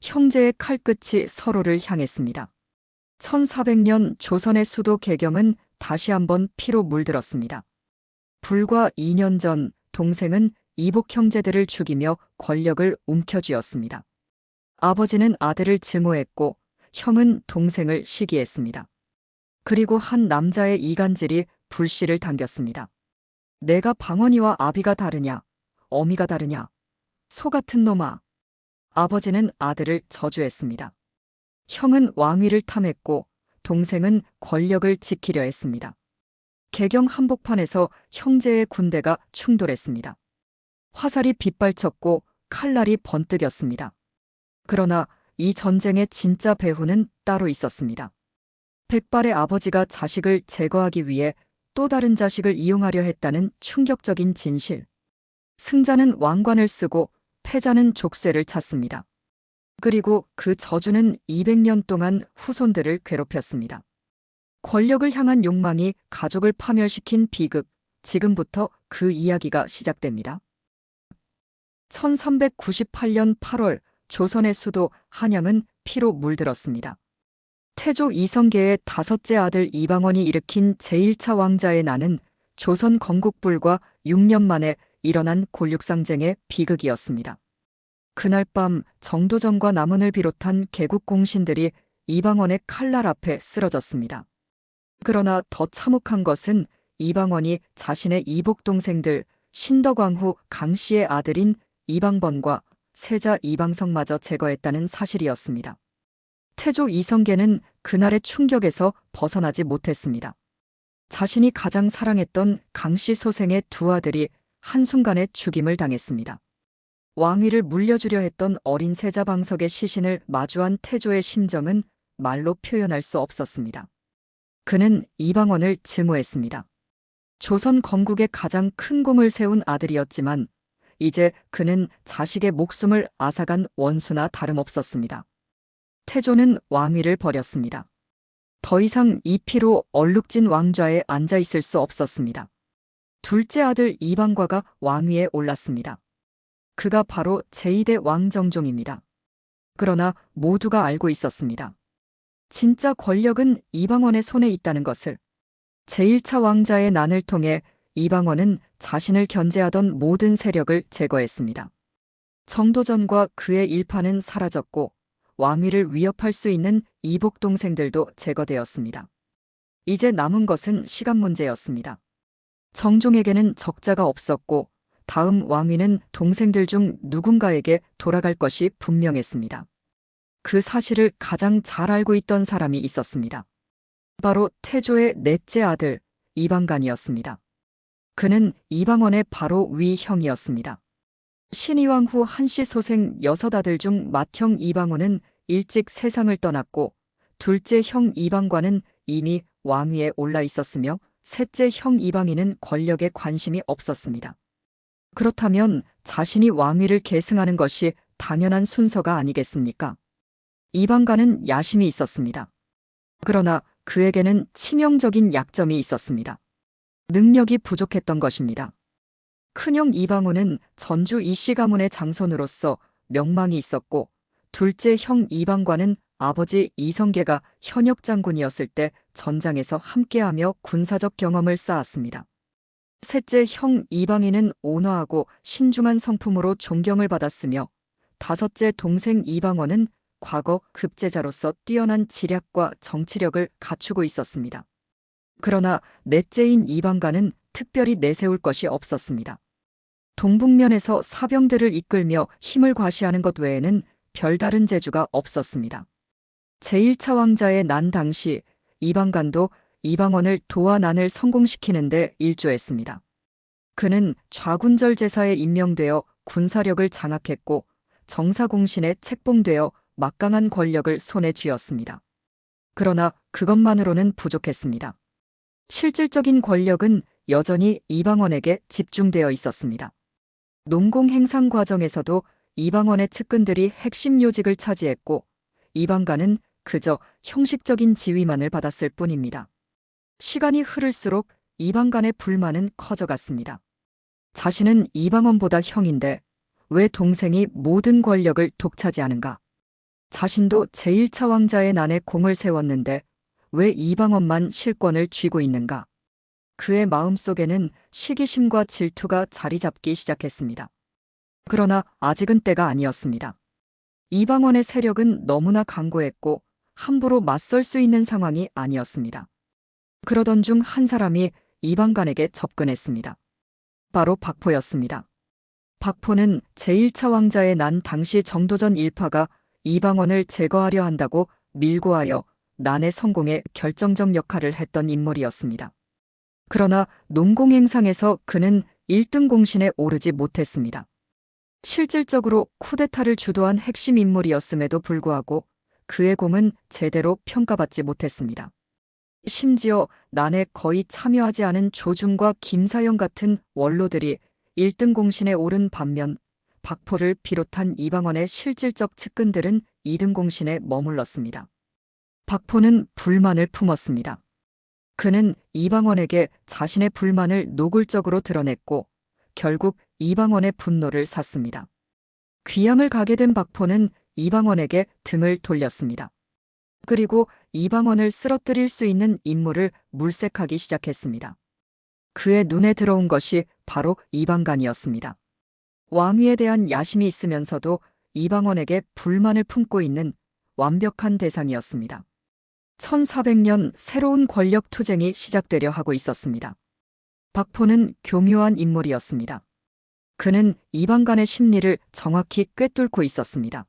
형제의 칼끝이 서로를 향했습니다. 1400년 조선의 수도 개경은 다시 한번 피로 물들었습니다. 불과 2년 전 동생은 이복 형제들을 죽이며 권력을 움켜쥐었습니다. 아버지는 아들을 증오했고 형은 동생을 시기했습니다. 그리고 한 남자의 이간질이 불씨를 당겼습니다. 내가 방언이와 아비가 다르냐? 어미가 다르냐? 소 같은 놈아. 아버지는 아들을 저주했습니다. 형은 왕위를 탐했고 동생은 권력을 지키려 했습니다. 개경 한복판에서 형제의 군대가 충돌했습니다. 화살이 빗발쳤고 칼날이 번뜩였습니다. 그러나 이 전쟁의 진짜 배후는 따로 있었습니다. 백발의 아버지가 자식을 제거하기 위해 또 다른 자식을 이용하려 했다는 충격적인 진실. 승자는 왕관을 쓰고 패자는 족쇄를 찼습니다. 그리고 그 저주는 200년 동안 후손들을 괴롭혔습니다. 권력을 향한 욕망이 가족을 파멸시킨 비극, 지금부터 그 이야기가 시작됩니다. 1398년 8월 조선의 수도 한양은 피로 물들었습니다. 태조 이성계의 다섯째 아들 이방원이 일으킨 제1차 왕자의 난은 조선 건국불과 6년 만에 일어난 골육상쟁의 비극이었습니다. 그날 밤 정도전과 남은을 비롯한 개국 공신들이 이방원의 칼날 앞에 쓰러졌습니다. 그러나 더 참혹한 것은 이방원이 자신의 이복 동생들 신덕왕후 강씨의 아들인 이방번과 세자 이방성마저 제거했다는 사실이었습니다. 태조 이성계는 그날의 충격에서 벗어나지 못했습니다. 자신이 가장 사랑했던 강씨 소생의 두 아들이 한순간에 죽임을 당했습니다. 왕위를 물려주려 했던 어린 세자 방석의 시신을 마주한 태조의 심정은 말로 표현할 수 없었습니다. 그는 이방원을 증오했습니다. 조선 건국의 가장 큰 공을 세운 아들이었지만 이제 그는 자식의 목숨을 앗아간 원수나 다름없었습니다. 태조는 왕위를 버렸습니다. 더 이상 이 피로 얼룩진 왕좌에 앉아 있을 수 없었습니다. 둘째 아들 이방과가 왕위에 올랐습니다. 그가 바로 제2대 왕정종입니다. 그러나 모두가 알고 있었습니다. 진짜 권력은 이방원의 손에 있다는 것을. 제1차 왕자의 난을 통해 이방원은 자신을 견제하던 모든 세력을 제거했습니다. 정도전과 그의 일파는 사라졌고 왕위를 위협할 수 있는 이복 동생들도 제거되었습니다. 이제 남은 것은 시간 문제였습니다. 정종에게는 적자가 없었고 다음 왕위는 동생들 중 누군가에게 돌아갈 것이 분명했습니다. 그 사실을 가장 잘 알고 있던 사람이 있었습니다. 바로 태조의 넷째 아들 이방간이었습니다. 그는 이방원의 바로 위 형이었습니다. 신의왕 후 한씨 소생 6아들 중 맏형 이방원은 일찍 세상을 떠났고 둘째 형 이방관은 이미 왕위에 올라 있었으며 셋째 형 이방인은 권력에 관심이 없었습니다. 그렇다면 자신이 왕위를 계승하는 것이 당연한 순서가 아니겠습니까? 이방관은 야심이 있었습니다. 그러나 그에게는 치명적인 약점이 있었습니다. 능력이 부족했던 것입니다. 큰형 이방원은 전주 이씨 가문의 장손으로서 명망이 있었고 둘째 형 이방관은 아버지 이성계가 현역 장군이었을 때 전장에서 함께하며 군사적 경험을 쌓았습니다. 셋째 형 이방인은 온화하고 신중한 성품으로 존경을 받았으며 다섯째 동생 이방원은 과거 급제자로서 뛰어난 지략과 정치력을 갖추고 있었습니다. 그러나 넷째인 이방관은 특별히 내세울 것이 없었습니다. 동북면에서 사병들을 이끌며 힘을 과시하는 것 외에는 별다른 재주가 없었습니다. 제1차 왕자의 난 당시 이방관도 이방원을 도와 난을 성공시키는 데 일조했습니다. 그는 좌군절 제사에 임명되어 군사력을 장악했고 정사공신에 책봉되어 막강한 권력을 손에 쥐었습니다. 그러나 그것만으로는 부족했습니다. 실질적인 권력은 여전히 이방원에게 집중되어 있었습니다. 농공 행상 과정에서도 이방원의 측근들이 핵심 요직을 차지했고 이방관은 그저 형식적인 지위만을 받았을 뿐입니다. 시간이 흐를수록 이방관의 불만은 커져갔습니다. 자신은 이방원보다 형인데 왜 동생이 모든 권력을 독차지하는가? 자신도 제1차 왕자의 난에 공을 세웠는데 왜 이방원만 실권을 쥐고 있는가? 그의 마음속에는 시기심과 질투가 자리 잡기 시작했습니다. 그러나 아직은 때가 아니었습니다. 이방원의 세력은 너무나 강고했고 함부로 맞설 수 있는 상황이 아니었습니다. 그러던 중 한 사람이 이방관에게 접근했습니다. 바로 박포였습니다. 박포는 제1차 왕자의 난 당시 정도전 일파가 이방원을 제거하려 한다고 밀고하여 난의 성공에 결정적 역할을 했던 인물이었습니다. 그러나 농공행상에서 그는 1등 공신에 오르지 못했습니다. 실질적으로 쿠데타를 주도한 핵심 인물이었음에도 불구하고 그의 공은 제대로 평가받지 못했습니다. 심지어 난에 거의 참여하지 않은 조중과 김사영 같은 원로들이 1등 공신에 오른 반면 박포를 비롯한 이방원의 실질적 측근들은 2등 공신에 머물렀습니다. 박포는 불만을 품었습니다. 그는 이방원에게 자신의 불만을 노골적으로 드러냈고 결국 이방원의 분노를 샀습니다. 귀양을 가게 된 박포는 이방원에게 등을 돌렸습니다. 그리고 이방원을 쓰러뜨릴 수 있는 임무를 물색하기 시작했습니다. 그의 눈에 들어온 것이 바로 이방간이었습니다. 왕위에 대한 야심이 있으면서도 이방원에게 불만을 품고 있는 완벽한 대상이었습니다. 1400년 새로운 권력 투쟁이 시작되려 하고 있었습니다. 박포는 교묘한 인물이었습니다. 그는 이방간의 심리를 정확히 꿰뚫고 있었습니다.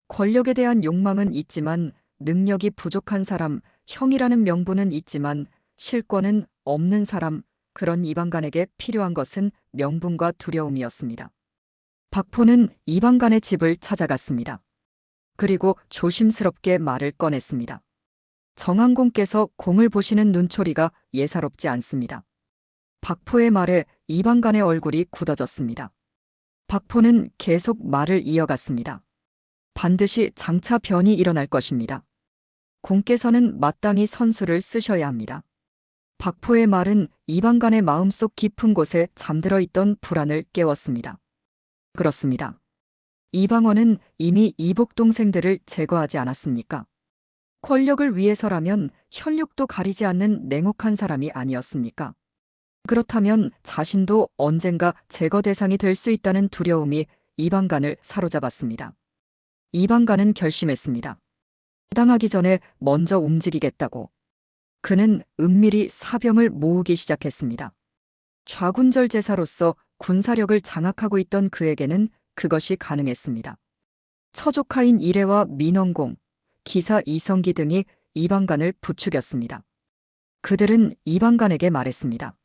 권력에 대한 욕망은 있지만 능력이 부족한 사람, 형이라는 명분은 있지만 실권은 없는 사람, 그런 이방간에게 필요한 것은 명분과 두려움이었습니다. 박포는 이방간의 집을 찾아갔습니다. 그리고 조심스럽게 말을 꺼냈습니다. 정한공께서 공을 보시는 눈초리가 예사롭지 않습니다. 박포의 말에 이방간의 얼굴이 굳어졌습니다. 박포는 계속 말을 이어갔습니다. 반드시 장차 변이 일어날 것입니다. 공께서는 마땅히 선수를 쓰셔야 합니다. 박포의 말은 이방간의 마음속 깊은 곳에 잠들어 있던 불안을 깨웠습니다. 그렇습니다. 이방원은 이미 이복 동생들을 제거하지 않았습니까? 권력을 위해서라면 혈육도 가리지 않는 냉혹한 사람이 아니었습니까? 그렇다면 자신도 언젠가 제거 대상이 될 수 있다는 두려움이 이방간을 사로잡았습니다. 이방간은 결심했습니다. 당하기 전에 먼저 움직이겠다고. 그는 은밀히 사병을 모으기 시작했습니다. 좌군절 제사로서 군사력을 장악하고 있던 그에게는 그것이 가능했습니다. 처조카인 이래와 민원공, 기사 이성기 등이 이방간을 부추겼습니다. 그들은 이방간에게 말했습니다.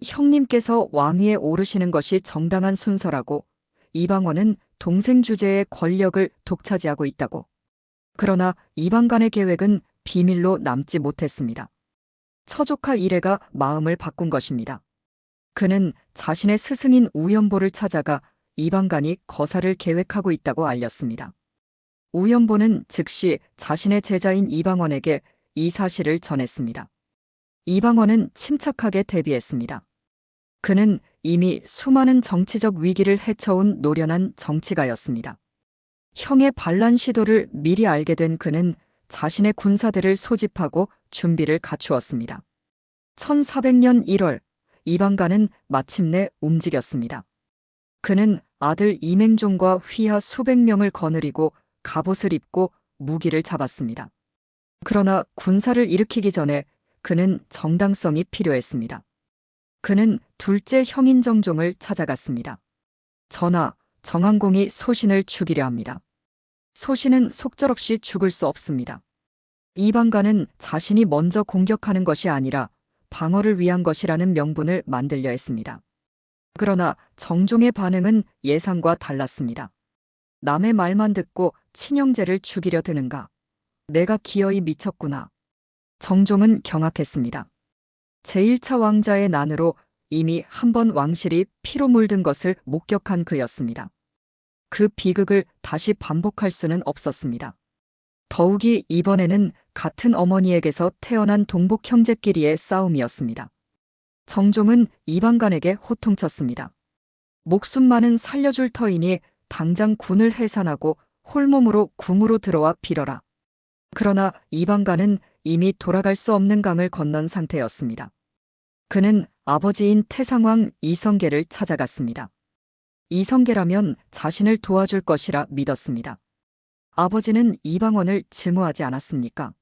형님께서 왕위에 오르시는 것이 정당한 순서라고, 이방원은 동생 주제의 권력을 독차지하고 있다고. 그러나 이방간의 계획은 비밀로 남지 못했습니다. 처조카 이래가 마음을 바꾼 것입니다. 그는 자신의 스승인 우연보를 찾아가 이방간이 거사를 계획하고 있다고 알렸습니다. 우연보는 즉시 자신의 제자인 이방원에게 이 사실을 전했습니다. 이방원은 침착하게 대비했습니다. 그는 이미 수많은 정치적 위기를 헤쳐온 노련한 정치가였습니다. 형의 반란 시도를 미리 알게 된 그는 자신의 군사들을 소집하고 준비를 갖추었습니다. 1400년 1월, 이방간은 마침내 움직였습니다. 그는 아들 이맹종과 휘하 수백 명을 거느리고 갑옷을 입고 무기를 잡았습니다. 그러나 군사를 일으키기 전에 그는 정당성이 필요했습니다. 그는 둘째 형인 정종을 찾아갔습니다. 전하, 정한공이 소신을 죽이려 합니다. 소신은 속절없이 죽을 수 없습니다. 이방간은 자신이 먼저 공격하는 것이 아니라 방어를 위한 것이라는 명분을 만들려 했습니다. 그러나 정종의 반응은 예상과 달랐습니다. 남의 말만 듣고 친형제를 죽이려 드는가? 내가 기어이 미쳤구나. 정종은 경악했습니다. 제1차 왕자의 난으로 이미 한 번 왕실이 피로 물든 것을 목격한 그였습니다. 그 비극을 다시 반복할 수는 없었습니다. 더욱이 이번에는 같은 어머니에게서 태어난 동복 형제끼리의 싸움이었습니다. 정종은 이방간에게 호통쳤습니다. 목숨만은 살려줄 터이니 당장 군을 해산하고 홀몸으로 궁으로 들어와 빌어라. 그러나 이방가는 이미 돌아갈 수 없는 강을 건넌 상태였습니다. 그는 아버지인 태상왕 이성계를 찾아갔습니다. 이성계라면 자신을 도와줄 것이라 믿었습니다. 아버지는 이방원을 증오하지 않았습니까?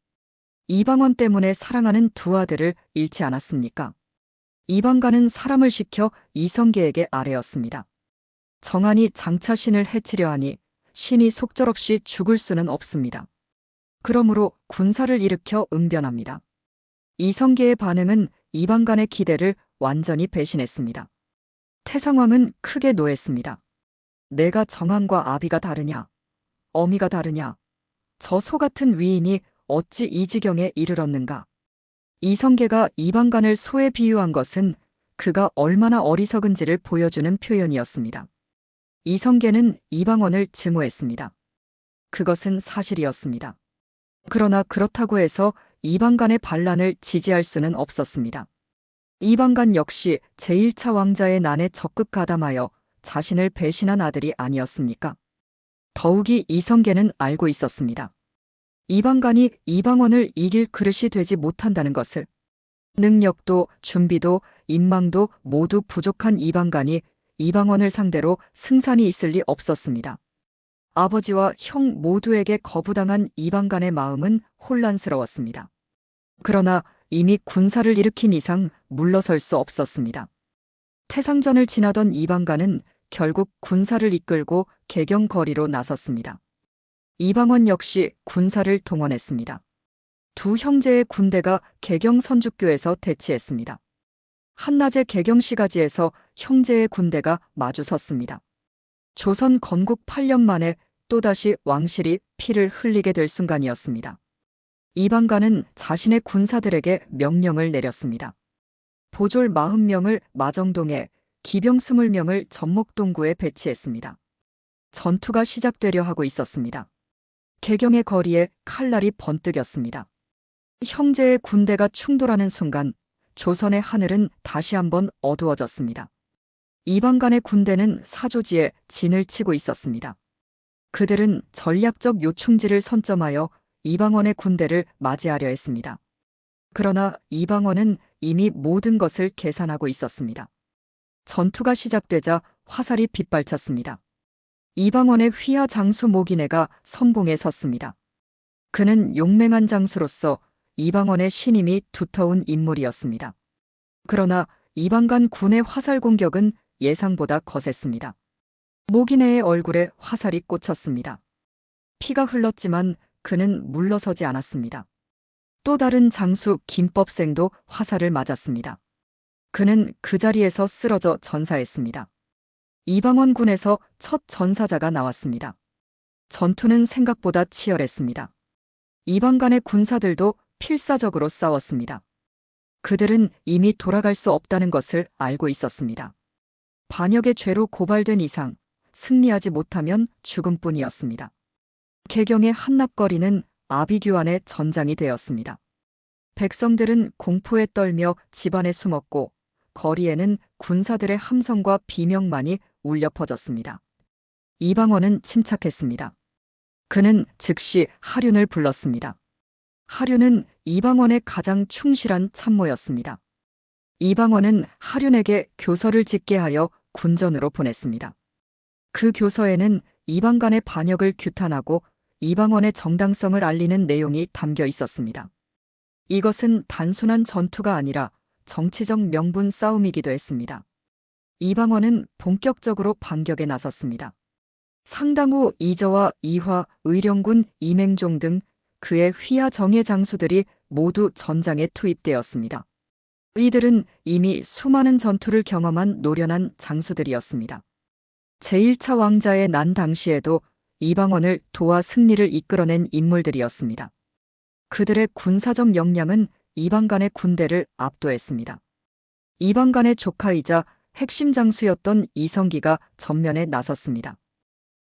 이방원 때문에 사랑하는 두 아들을 잃지 않았습니까? 이방가는 사람을 시켜 이성계에게 아뢰었습니다. 정한이 장차신을 해치려 하니 신이 속절없이 죽을 수는 없습니다. 그러므로 군사를 일으켜 응변합니다. 이성계의 반응은 이방간의 기대를 완전히 배신했습니다. 태상왕은 크게 노했습니다. 내가 정한과 아비가 다르냐? 어미가 다르냐? 저 소 같은 위인이 어찌 이 지경에 이르렀는가? 이성계가 이방간을 소에 비유한 것은 그가 얼마나 어리석은지를 보여주는 표현이었습니다. 이성계는 이방원을 증오했습니다. 그것은 사실이었습니다. 그러나 그렇다고 해서 이방간의 반란을 지지할 수는 없었습니다. 이방간 역시 제1차 왕자의 난에 적극 가담하여 자신을 배신한 아들이 아니었습니까? 더욱이 이성계는 알고 있었습니다. 이방간이 이방원을 이길 그릇이 되지 못한다는 것을. 능력도 준비도 인망도 모두 부족한 이방간이 이방원을 상대로 승산이 있을 리 없었습니다. 아버지와 형 모두에게 거부당한 이방간의 마음은 혼란스러웠습니다. 그러나 이미 군사를 일으킨 이상 물러설 수 없었습니다. 태상전을 지나던 이방간은 결국 군사를 이끌고 개경거리로 나섰습니다. 이방원 역시 군사를 동원했습니다. 두 형제의 군대가 개경 선주교에서 대치했습니다. 한낮의 개경시가지에서 형제의 군대가 마주섰습니다. 조선 건국 8년 만에 또다시 왕실이 피를 흘리게 될 순간이었습니다. 이방간은 자신의 군사들에게 명령을 내렸습니다. 보졸 40명을 마정동에, 기병 20명을 전목동구에 배치했습니다. 전투가 시작되려 하고 있었습니다. 개경의 거리에 칼날이 번뜩였습니다. 형제의 군대가 충돌하는 순간 조선의 하늘은 다시 한번 어두워졌습니다. 이방간의 군대는 사조지에 진을 치고 있었습니다. 그들은 전략적 요충지를 선점하여 이방원의 군대를 맞이하려 했습니다. 그러나 이방원은 이미 모든 것을 계산하고 있었습니다. 전투가 시작되자 화살이 빗발쳤습니다. 이방원의 휘하 장수 모기내가 선봉에 섰습니다. 그는 용맹한 장수로서 이방원의 신임이 두터운 인물이었습니다. 그러나 이방간 군의 화살 공격은 예상보다 거셌습니다. 모기내의 얼굴에 화살이 꽂혔습니다. 피가 흘렀지만 그는 물러서지 않았습니다. 또 다른 장수 김법생도 화살을 맞았습니다. 그는 그 자리에서 쓰러져 전사했습니다. 이방원 군에서 첫 전사자가 나왔습니다. 전투는 생각보다 치열했습니다. 이방간의 군사들도 필사적으로 싸웠습니다. 그들은 이미 돌아갈 수 없다는 것을 알고 있었습니다. 반역의 죄로 고발된 이상 승리하지 못하면 죽음뿐이었습니다. 개경의 한낮거리는 아비규환의 전장이 되었습니다. 백성들은 공포에 떨며 집안에 숨었고 거리에는 군사들의 함성과 비명만이 울려 퍼졌습니다. 이방원은 침착했습니다. 그는 즉시 하륜을 불렀습니다. 하륜은 이방원의 가장 충실한 참모였습니다. 이방원은 하륜에게 교서를 짓게 하여 군전으로 보냈습니다. 그 교서에는 이방간의 반역을 규탄하고 이방원의 정당성을 알리는 내용이 담겨 있었습니다. 이것은 단순한 전투가 아니라 정치적 명분 싸움이기도 했습니다. 이방원은 본격적으로 반격에 나섰습니다. 상당 후 이저와 이화, 의령군 이맹종 등 그의 휘하 정예 장수들이 모두 전장에 투입되었습니다. 이들은 이미 수많은 전투를 경험한 노련한 장수들이었습니다. 제1차 왕자의 난 당시에도 이방원을 도와 승리를 이끌어낸 인물들이었습니다. 그들의 군사적 역량은 이방간의 군대를 압도했습니다. 이방간의 조카이자 핵심 장수였던 이성기가 전면에 나섰습니다.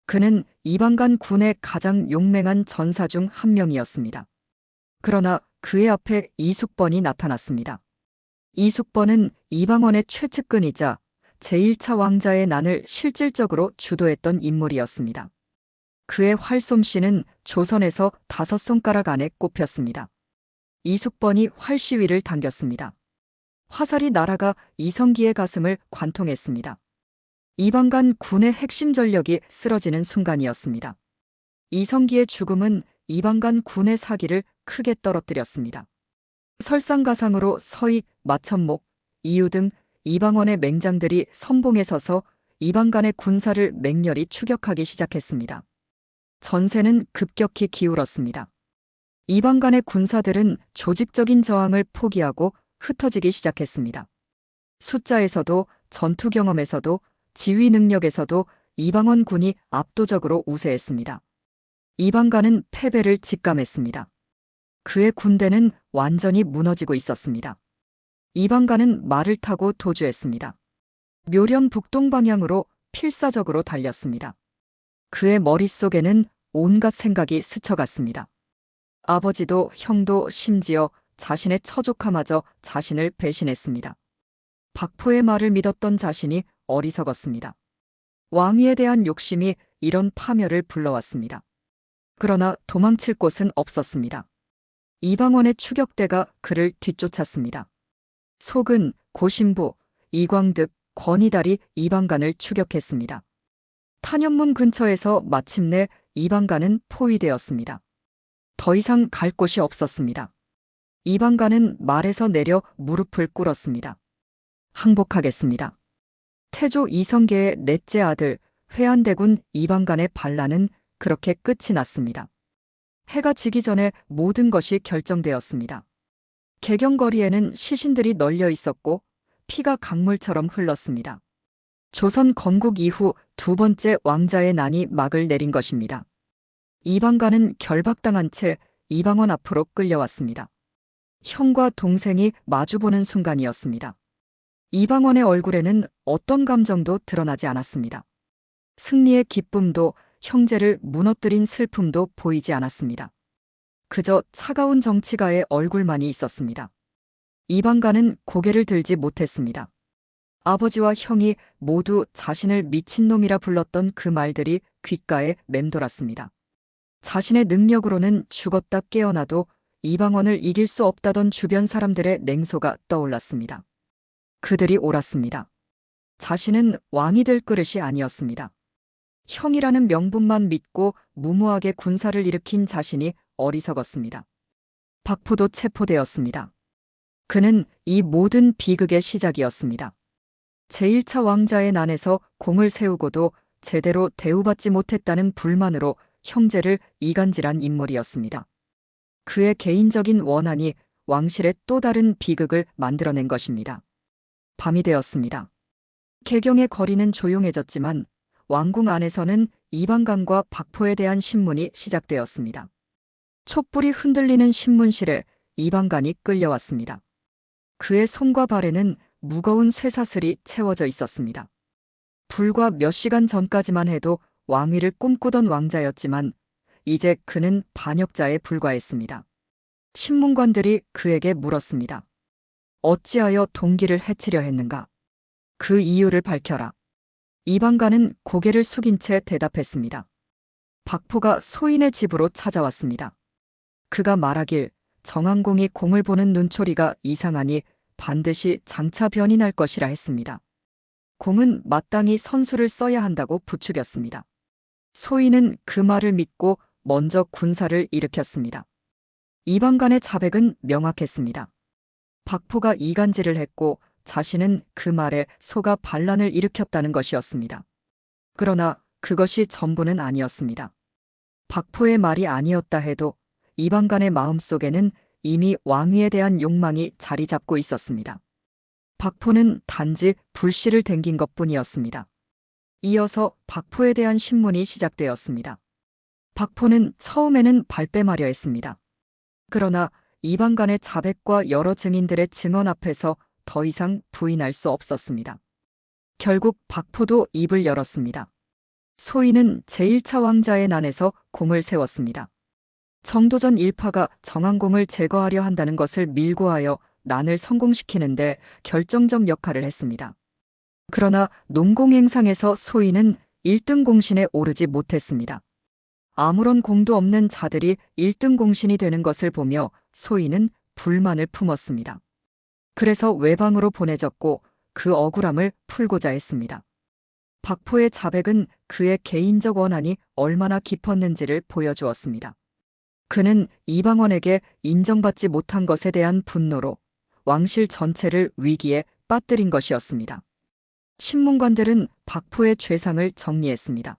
그는 이방간 군의 가장 용맹한 전사 중 한 명이었습니다. 그러나 그의 앞에 이숙번이 나타났습니다. 이숙번은 이방원의 최측근이자 제1차 왕자의 난을 실질적으로 주도했던 인물이었습니다. 그의 활솜씨는 조선에서 5손가락 안에 꼽혔습니다. 이숙번이 활시위를 당겼습니다. 화살이 날아가 이성기의 가슴을 관통했습니다. 이방간 군의 핵심 전력이 쓰러지는 순간이었습니다. 이성기의 죽음은 이방간 군의 사기를 크게 떨어뜨렸습니다. 설상가상으로 서익, 마천목, 이유 등 이방원의 맹장들이 선봉에 서서 이방간의 군사를 맹렬히 추격하기 시작했습니다. 전세는 급격히 기울었습니다. 이방간의 군사들은 조직적인 저항을 포기하고 흩어지기 시작했습니다. 숫자에서도 전투 경험에서도 지휘 능력에서도 이방원 군이 압도적으로 우세했습니다. 이방간은 패배를 직감했습니다. 그의 군대는 완전히 무너지고 있었습니다. 이방간은 말을 타고 도주했습니다. 묘련 북동 방향으로 필사적으로 달렸습니다. 그의 머릿속에는 온갖 생각이 스쳐갔습니다. 아버지도 형도 심지어 자신의 처조카마저 자신을 배신했습니다. 박포의 말을 믿었던 자신이 어리석었습니다. 왕위에 대한 욕심이 이런 파멸을 불러왔습니다. 그러나 도망칠 곳은 없었습니다. 이방원의 추격대가 그를 뒤쫓았습니다. 속은 고신부, 이광득, 권희달이 이방간을 추격했습니다. 탄현문 근처에서 마침내 이방간은 포위되었습니다. 더 이상 갈 곳이 없었습니다. 이방간은 말에서 내려 무릎을 꿇었습니다. 항복하겠습니다. 태조 이성계의 넷째 아들 회안대군 이방간의 반란은 그렇게 끝이 났습니다. 해가 지기 전에 모든 것이 결정되었습니다. 개경거리에는 시신들이 널려 있었고 피가 강물처럼 흘렀습니다. 조선 건국 이후 두 번째 왕자의 난이 막을 내린 것입니다. 이방간은 결박당한 채 이방원 앞으로 끌려왔습니다. 형과 동생이 마주보는 순간이었습니다. 이방원의 얼굴에는 어떤 감정도 드러나지 않았습니다. 승리의 기쁨도 형제를 무너뜨린 슬픔도 보이지 않았습니다. 그저 차가운 정치가의 얼굴만이 있었습니다. 이방간은 고개를 들지 못했습니다. 아버지와 형이 모두 자신을 미친놈이라 불렀던 그 말들이 귓가에 맴돌았습니다. 자신의 능력으로는 죽었다 깨어나도 이방원을 이길 수 없다던 주변 사람들의 냉소가 떠올랐습니다. 그들이 옳았습니다. 자신은 왕이 될 그릇이 아니었습니다. 형이라는 명분만 믿고 무모하게 군사를 일으킨 자신이 어리석었습니다. 박포도 체포되었습니다. 그는 이 모든 비극의 시작이었습니다. 제1차 왕자의 난에서 공을 세우고도 제대로 대우받지 못했다는 불만으로 형제를 이간질한 인물이었습니다. 그의 개인적인 원한이 왕실의 또 다른 비극을 만들어낸 것입니다. 밤이 되었습니다. 개경의 거리는 조용해졌지만 왕궁 안에서는 이방간과 박포에 대한 신문이 시작되었습니다. 촛불이 흔들리는 신문실에 이방간이 끌려왔습니다. 그의 손과 발에는 무거운 쇠사슬이 채워져 있었습니다. 불과 몇 시간 전까지만 해도 왕위를 꿈꾸던 왕자였지만 이제 그는 반역자에 불과했습니다. 신문관들이 그에게 물었습니다. 어찌하여 동기를 해치려 했는가? 그 이유를 밝혀라. 이방간은 고개를 숙인 채 대답했습니다. 박포가 소인의 집으로 찾아왔습니다. 그가 말하길 정항공이 공을 보는 눈초리가 이상하니 반드시 장차 변이 날 것이라 했습니다. 공은 마땅히 선수를 써야 한다고 부추겼습니다. 소인은 그 말을 믿고 먼저 군사를 일으켰습니다. 이방간의 자백은 명확했습니다. 박포가 이간질을 했고 자신은 그 말에 속아 반란을 일으켰다는 것이었습니다. 그러나 그것이 전부는 아니었습니다. 박포의 말이 아니었다 해도 이방간의 마음속에는 이미 왕위에 대한 욕망이 자리 잡고 있었습니다. 박포는 단지 불씨를 댕긴 것뿐이었습니다. 이어서 박포에 대한 신문이 시작되었습니다. 박포는 처음에는 발뺌하려 했습니다. 그러나 이방간의 자백과 여러 증인들의 증언 앞에서 더 이상 부인할 수 없었습니다. 결국 박포도 입을 열었습니다. 소인은 제1차 왕자의 난에서 공을 세웠습니다. 정도전 일파가 정항공을 제거하려 한다는 것을 밀고 하여 난을 성공시키는데 결정적 역할을 했습니다. 그러나 농공행상에서 소인은 1등 공신에 오르지 못했습니다. 아무런 공도 없는 자들이 1등 공신이 되는 것을 보며 소인은 불만을 품었습니다. 그래서 외방으로 보내졌고 그 억울함을 풀고자 했습니다. 박포의 자백은 그의 개인적 원한이 얼마나 깊었는지를 보여주었습니다. 그는 이방원에게 인정받지 못한 것에 대한 분노로 왕실 전체를 위기에 빠뜨린 것이었습니다. 신문관들은 박포의 죄상을 정리했습니다.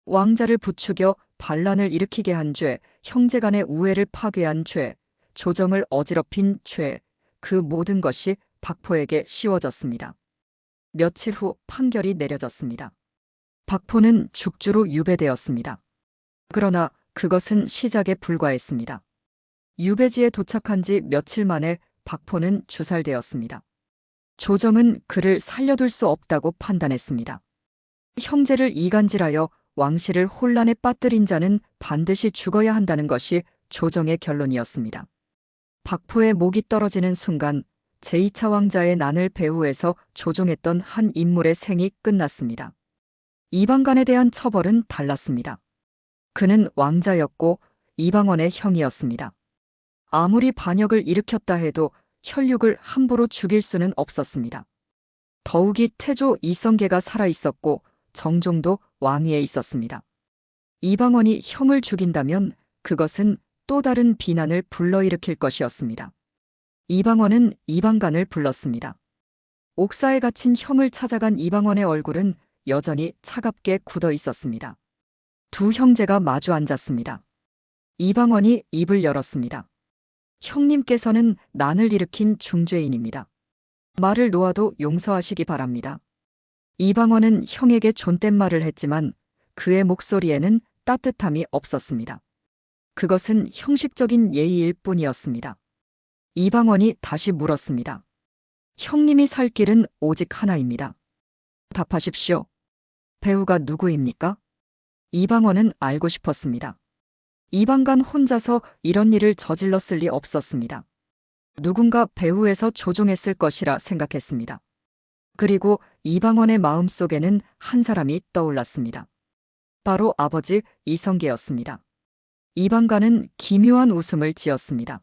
왕자를 부추겨 반란을 일으키게 한 죄, 형제간의 우애를 파괴한 죄, 조정을 어지럽힌 죄, 그 모든 것이 박포에게 씌워졌습니다. 며칠 후 판결이 내려졌습니다. 박포는 죽주로 유배되었습니다. 그러나 그것은 시작에 불과했습니다. 유배지에 도착한 지 며칠 만에 박포는 주살되었습니다. 조정은 그를 살려둘 수 없다고 판단했습니다. 형제를 이간질하여 왕실을 혼란에 빠뜨린 자는 반드시 죽어야 한다는 것이 조정의 결론이었습니다. 박포의 목이 떨어지는 순간 제2차 왕자의 난을 배후에서 조종했던 한 인물의 생이 끝났습니다. 이방간에 대한 처벌은 달랐습니다. 그는 왕자였고 이방원의 형이었습니다. 아무리 반역을 일으켰다 해도 혈육을 함부로 죽일 수는 없었습니다. 더욱이 태조 이성계가 살아있었고 정종도 왕위에 있었습니다. 이방원이 형을 죽인다면 그것은 또 다른 비난을 불러일으킬 것이었습니다. 이방원은 이방간을 불렀습니다. 옥사에 갇힌 형을 찾아간 이방원의 얼굴은 여전히 차갑게 굳어 있었습니다. 두 형제가 마주 앉았습니다. 이방원이 입을 열었습니다. 형님께서는 난을 일으킨 중죄인입니다. 말을 놓아도 용서하시기 바랍니다. 이방원은 형에게 존댓말을 했지만 그의 목소리에는 따뜻함이 없었습니다. 그것은 형식적인 예의일 뿐이었습니다. 이방원이 다시 물었습니다. 형님이 살 길은 오직 하나입니다. 답하십시오. 배우가 누구입니까? 이방원은 알고 싶었습니다. 이방간 혼자서 이런 일을 저질렀을 리 없었습니다. 누군가 배후에서 조종했을 것이라 생각했습니다. 그리고 이방원의 마음속에는 한 사람이 떠올랐습니다. 바로 아버지 이성계였습니다. 이방간은 기묘한 웃음을 지었습니다.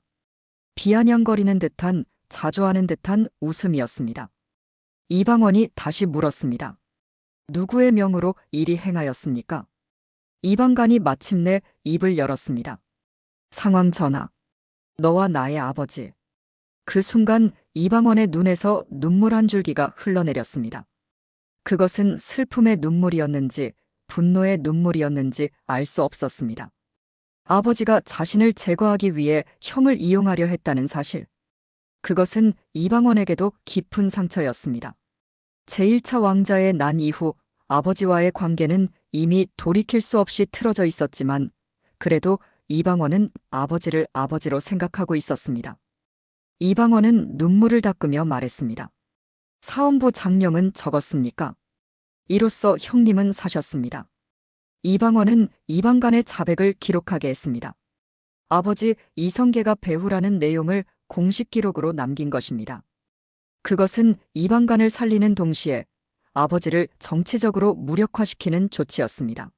비아냥거리는 듯한 자조하는 듯한 웃음이었습니다. 이방원이 다시 물었습니다. 누구의 명으로 이리 행하였습니까? 이방간이 마침내 입을 열었습니다. 상황 전하, 너와 나의 아버지. 그 순간 이방원의 눈에서 눈물 한 줄기가 흘러내렸습니다. 그것은 슬픔의 눈물이었는지 분노의 눈물이었는지 알 수 없었습니다. 아버지가 자신을 제거하기 위해 형을 이용하려 했다는 사실. 그것은 이방원에게도 깊은 상처였습니다. 제1차 왕자의 난 이후 아버지와의 관계는 이미 돌이킬 수 없이 틀어져 있었지만 그래도 이방원은 아버지를 아버지로 생각하고 있었습니다. 이방원은 눈물을 닦으며 말했습니다. 사헌부 장령은 적었습니까? 이로써 형님은 사셨습니다. 이방원은 이방간의 자백을 기록하게 했습니다. 아버지 이성계가 배후라는 내용을 공식 기록으로 남긴 것입니다. 그것은 이방간을 살리는 동시에 아버지를 정치적으로 무력화시키는 조치였습니다.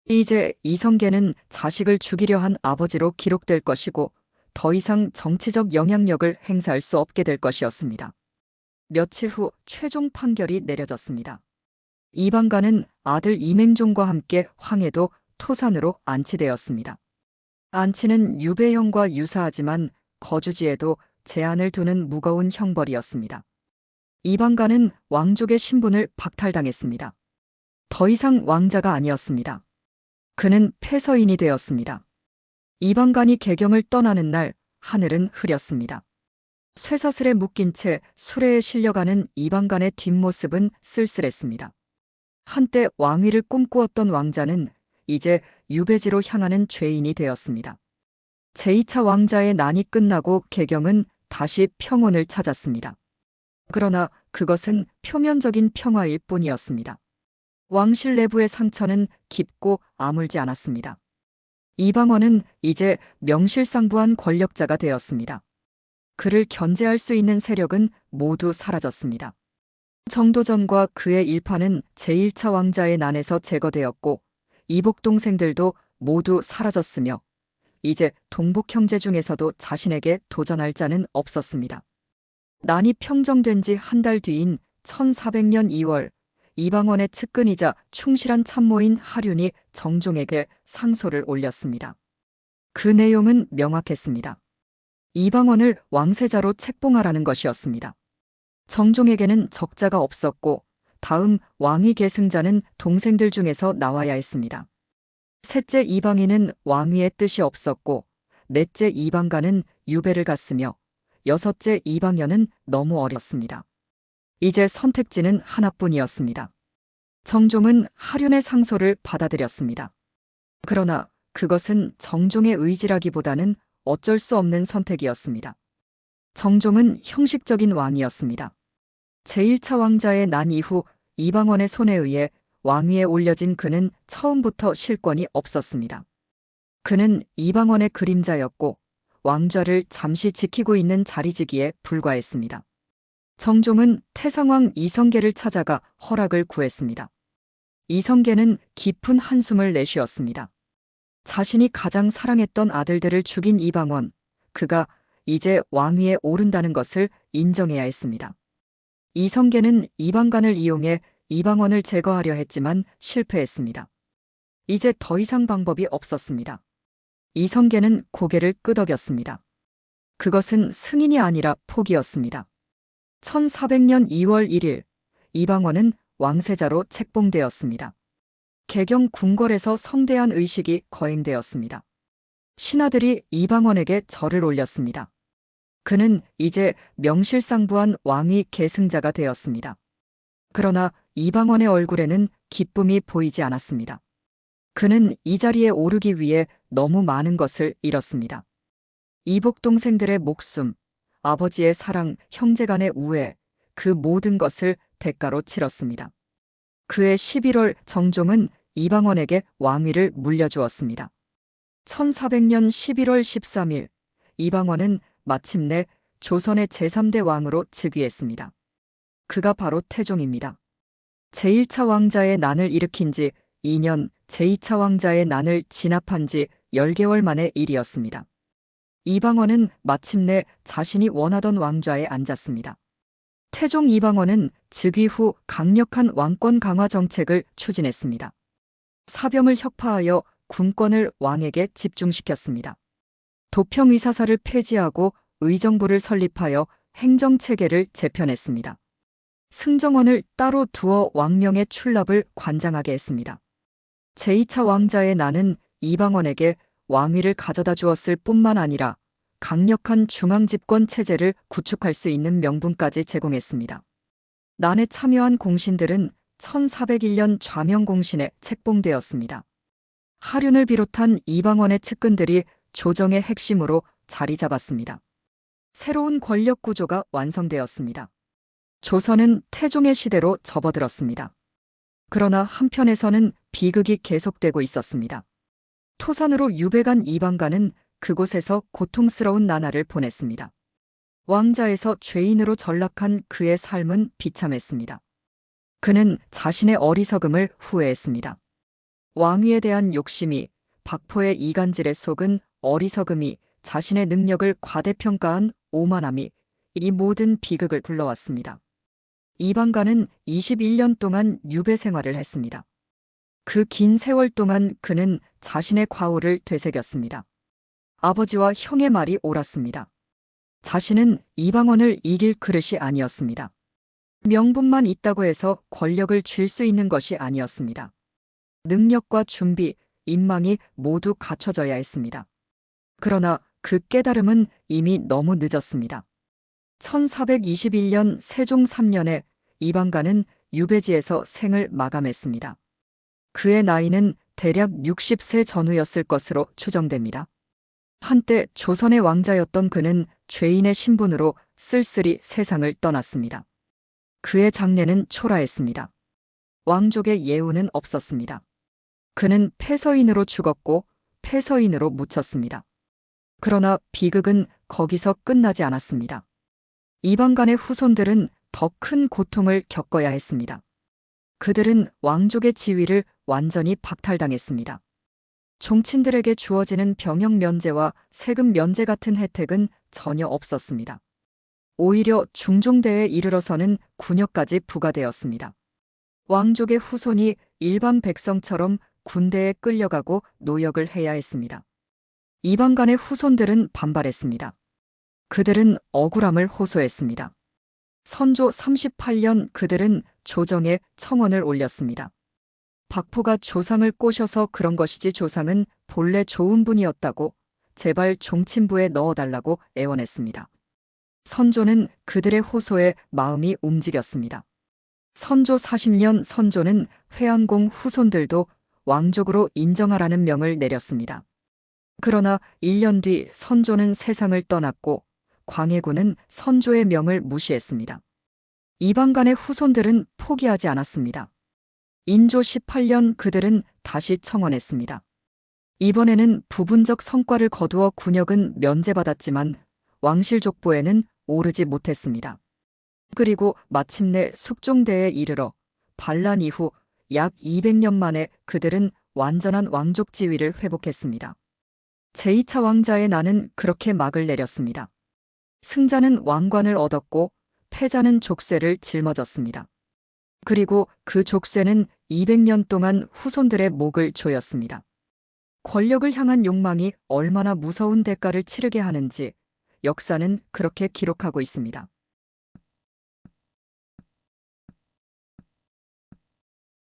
이제 이성계는 자식을 죽이려 한 아버지로 기록될 것이고 더 이상 정치적 영향력을 행사할 수 없게 될 것이었습니다. 며칠 후 최종 판결이 내려졌습니다. 이방간은 아들 이맹종과 함께 황해도 토산으로 안치되었습니다. 안치는 유배형과 유사하지만 거주지에도 제한을 두는 무거운 형벌이었습니다. 이방간은 왕족의 신분을 박탈당했습니다. 더 이상 왕자가 아니었습니다. 그는 폐서인이 되었습니다. 이방간이 개경을 떠나는 날 하늘은 흐렸습니다. 쇠사슬에 묶인 채 수레에 실려가는 이방간의 뒷모습은 쓸쓸했습니다. 한때 왕위를 꿈꾸었던 왕자는 이제 유배지로 향하는 죄인이 되었습니다. 제2차 왕자의 난이 끝나고 개경은 다시 평온을 찾았습니다. 그러나 그것은 표면적인 평화일 뿐이었습니다. 왕실 내부의 상처는 깊고 아물지 않았습니다. 이방원은 이제 명실상부한 권력자가 되었습니다. 그를 견제할 수 있는 세력은 모두 사라졌습니다. 정도전과 그의 일파는 제1차 왕자의 난에서 제거되었고 이복 동생들도 모두 사라졌으며 이제 동복 형제 중에서도 자신에게 도전할 자는 없었습니다. 난이 평정된 지 한 달 뒤인 1400년 2월 이방원의 측근이자 충실한 참모인 하륜이 정종에게 상소를 올렸습니다. 그 내용은 명확했습니다. 이방원을 왕세자로 책봉하라는 것이었습니다. 정종에게는 적자가 없었고 다음 왕위 계승자는 동생들 중에서 나와야 했습니다. 셋째 이방인은 왕위의 뜻이 없었고 넷째 이방가는 유배를 갔으며 여섯째 이방녀는 너무 어렸습니다. 이제 선택지는 하나뿐이었습니다. 정종은 하륜의 상소를 받아들였습니다. 그러나 그것은 정종의 의지라기보다는 어쩔 수 없는 선택이었습니다. 정종은 형식적인 왕이었습니다. 제1차 왕자의 난 이후 이방원의 손에 의해 왕위에 올려진 그는 처음부터 실권이 없었습니다. 그는 이방원의 그림자였고 왕좌를 잠시 지키고 있는 자리지기에 불과했습니다. 정종은 태상왕 이성계를 찾아가 허락을 구했습니다. 이성계는 깊은 한숨을 내쉬었습니다. 자신이 가장 사랑했던 아들들을 죽인 이방원, 그가 이제 왕위에 오른다는 것을 인정해야 했습니다. 이성계는 이방관을 이용해 이방원을 제거하려 했지만 실패했습니다. 이제 더 이상 방법이 없었습니다. 이성계는 고개를 끄덕였습니다. 그것은 승인이 아니라 포기였습니다. 1400년 2월 1일 이방원은 왕세자로 책봉되었습니다. 개경 궁궐에서 성대한 의식이 거행되었습니다. 신하들이 이방원에게 절을 올렸습니다. 그는 이제 명실상부한 왕위 계승자가 되었습니다. 그러나 이방원의 얼굴에는 기쁨이 보이지 않았습니다. 그는 이 자리에 오르기 위해 너무 많은 것을 잃었습니다. 이복 동생들의 목숨, 아버지의 사랑, 형제간의 우애, 그 모든 것을 대가로 치렀습니다. 그해 11월 정종은 이방원에게 왕위를 물려주었습니다. 1400년 11월 13일 이방원은 마침내 조선의 제3대 왕으로 즉위했습니다. 그가 바로 태종입니다. 제1차 왕자의 난을 일으킨 지 2년, 제2차 왕자의 난을 진압한 지 10개월 만의 일이었습니다. 이방원은 마침내 자신이 원하던 왕좌에 앉았습니다. 태종 이방원은 즉위 후 강력한 왕권 강화 정책을 추진했습니다. 사병을 혁파하여 군권을 왕에게 집중시켰습니다. 도평의사사를 폐지하고 의정부를 설립하여 행정체계를 재편했습니다. 승정원을 따로 두어 왕명의 출납을 관장하게 했습니다. 제2차 왕자의 난은 이방원에게 왕위를 가져다 주었을 뿐만 아니라 강력한 중앙집권 체제를 구축할 수 있는 명분까지 제공했습니다. 난에 참여한 공신들은 1401년 좌명공신에 책봉되었습니다. 하륜을 비롯한 이방원의 측근들이 조정의 핵심으로 자리 잡았습니다. 새로운 권력 구조가 완성되었습니다. 조선은 태종의 시대로 접어들었습니다. 그러나 한편에서는 비극이 계속되고 있었습니다. 토산으로 유배간 이방가는 그곳에서 고통스러운 나날을 보냈습니다. 왕자에서 죄인으로 전락한 그의 삶은 비참했습니다. 그는 자신의 어리석음을 후회했습니다. 왕위에 대한 욕심이, 박포의 이간질에 속은 어리석음이, 자신의 능력을 과대평가한 오만함이 이 모든 비극을 불러왔습니다. 이방가는 21년 동안 유배 생활을 했습니다. 그 긴 세월 동안 그는 자신의 과오를 되새겼습니다. 아버지와 형의 말이 옳았습니다. 자신은 이방원을 이길 그릇이 아니었습니다. 명분만 있다고 해서 권력을 쥘 수 있는 것이 아니었습니다. 능력과 준비, 인망이 모두 갖춰져야 했습니다. 그러나 그 깨달음은 이미 너무 늦었습니다. 1421년 세종 3년에 이방가는 유배지에서 생을 마감했습니다. 그의 나이는 대략 60세 전후였을 것으로 추정됩니다. 한때 조선의 왕자였던 그는 죄인의 신분으로 쓸쓸히 세상을 떠났습니다. 그의 장례는 초라했습니다. 왕족의 예우는 없었습니다. 그는 폐서인으로 죽었고 폐서인으로 묻혔습니다. 그러나 비극은 거기서 끝나지 않았습니다. 이방간의 후손들은 더 큰 고통을 겪어야 했습니다. 그들은 왕족의 지위를 완전히 박탈당했습니다. 종친들에게 주어지는 병역 면제와 세금 면제 같은 혜택은 전혀 없었습니다. 오히려 중종대에 이르러서는 군역까지 부과되었습니다. 왕족의 후손이 일반 백성처럼 군대에 끌려가고 노역을 해야 했습니다. 이방간의 후손들은 반발했습니다. 그들은 억울함을 호소했습니다. 선조 38년 그들은 조정에 청원을 올렸습니다. 박포가 조상을 꼬셔서 그런 것이지 조상은 본래 좋은 분이었다고 제발 종친부에 넣어달라고 애원했습니다. 선조는 그들의 호소에 마음이 움직였습니다. 선조 40년 선조는 회안공 후손들도 왕족으로 인정하라는 명을 내렸습니다. 그러나 1년 뒤 선조는 세상을 떠났고 광해군은 선조의 명을 무시했습니다. 이방간의 후손들은 포기하지 않았습니다. 인조 18년 그들은 다시 청원했습니다. 이번에는 부분적 성과를 거두어 군역은 면제받았지만 왕실 족보에는 오르지 못했습니다. 그리고 마침내 숙종대에 이르러 반란 이후 약 200년 만에 그들은 완전한 왕족 지위를 회복했습니다. 제2차 왕자의 난은 그렇게 막을 내렸습니다. 승자는 왕관을 얻었고 패자는 족쇄를 짊어졌습니다. 그리고 그 족쇄는 200년 동안 후손들의 목을 조였습니다. 권력을 향한 욕망이 얼마나 무서운 대가를 치르게 하는지 역사는 그렇게 기록하고 있습니다.